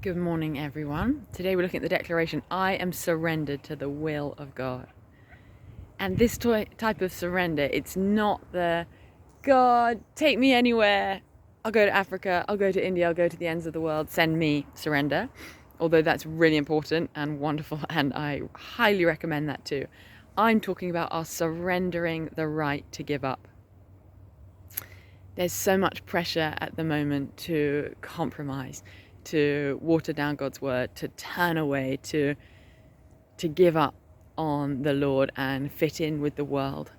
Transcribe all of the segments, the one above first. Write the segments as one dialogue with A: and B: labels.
A: Good morning, everyone. Today we're looking at the declaration, I am surrendered to the will of God. And this type of surrender, it's not the, God, take me anywhere. I'll go to Africa, I'll go to India, I'll go to the ends of the world, send me surrender. Although that's really important and wonderful, and I highly recommend that too. I'm talking about our surrendering the right to give up. There's so much pressure at the moment to compromise, to water down God's word, to turn away, to give up on the Lord and fit in with the world.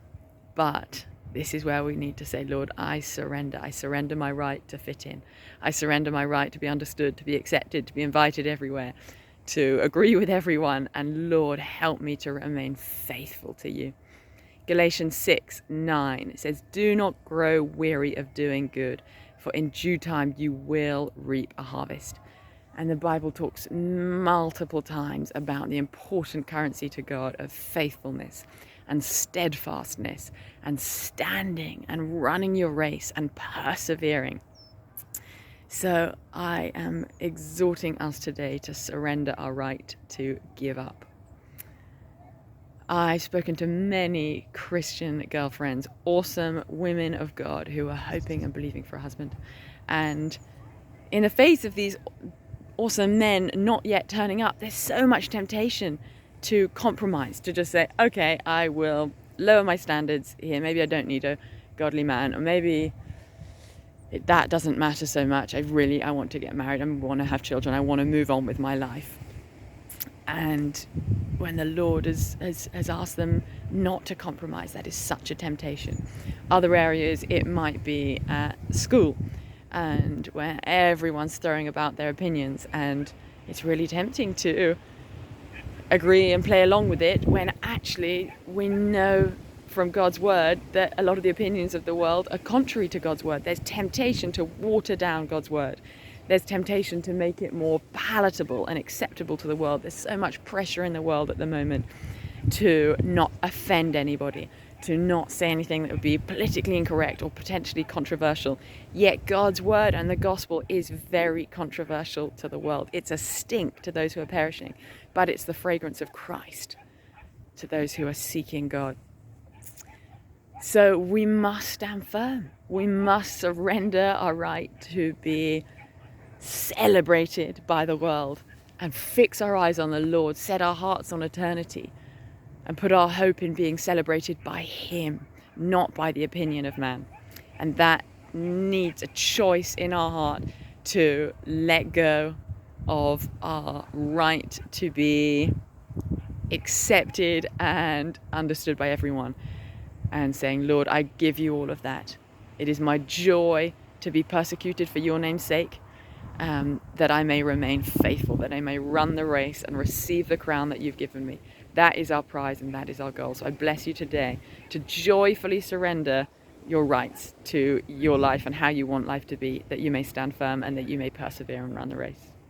A: But this is where we need to say, Lord, I surrender. I surrender my right to fit in. I surrender my right to be understood, to be accepted, to be invited everywhere, to agree with everyone. And Lord, help me to remain faithful to you. Galatians 6:9, it says, do not grow weary of doing good, for in due time you will reap a harvest. And the Bible talks multiple times about the important currency to God of faithfulness and steadfastness and standing and running your race and persevering. So I am exhorting us today to surrender our right to give up. I've spoken to many Christian girlfriends, awesome women of God who are hoping and believing for a husband. And in the face of these awesome men not yet turning up, there's so much temptation to compromise, to just say, okay, I will lower my standards here. Maybe I don't need a godly man, or maybe that doesn't matter so much. I want to get married. I want to have children. I want to move on with my life. And when the Lord has asked them not to compromise, that is such a temptation. Other areas, it might be at school, and where everyone's throwing about their opinions, and it's really tempting to agree and play along with it, when actually we know from God's word that a lot of the opinions of the world are contrary to God's word. There's temptation to water down God's word. There's temptation to make it more palatable and acceptable to the world. There's so much pressure in the world at the moment to not offend anybody, to not say anything that would be politically incorrect or potentially controversial. Yet God's word and the gospel is very controversial to the world. It's a stink to those who are perishing, but it's the fragrance of Christ to those who are seeking God. So we must stand firm. We must surrender our right to be celebrated by the world and fix our eyes on the Lord, set our hearts on eternity, and put our hope in being celebrated by Him, not by the opinion of man. And that needs a choice in our heart to let go of our right to be accepted and understood by everyone, and saying, Lord, I give you all of that. It is my joy to be persecuted for your name's sake, that I may remain faithful, that I may run the race and receive the crown that you've given me. That is our prize and that is our goal. So I bless you today to joyfully surrender your rights to your life and how you want life to be, that you may stand firm and that you may persevere and run the race.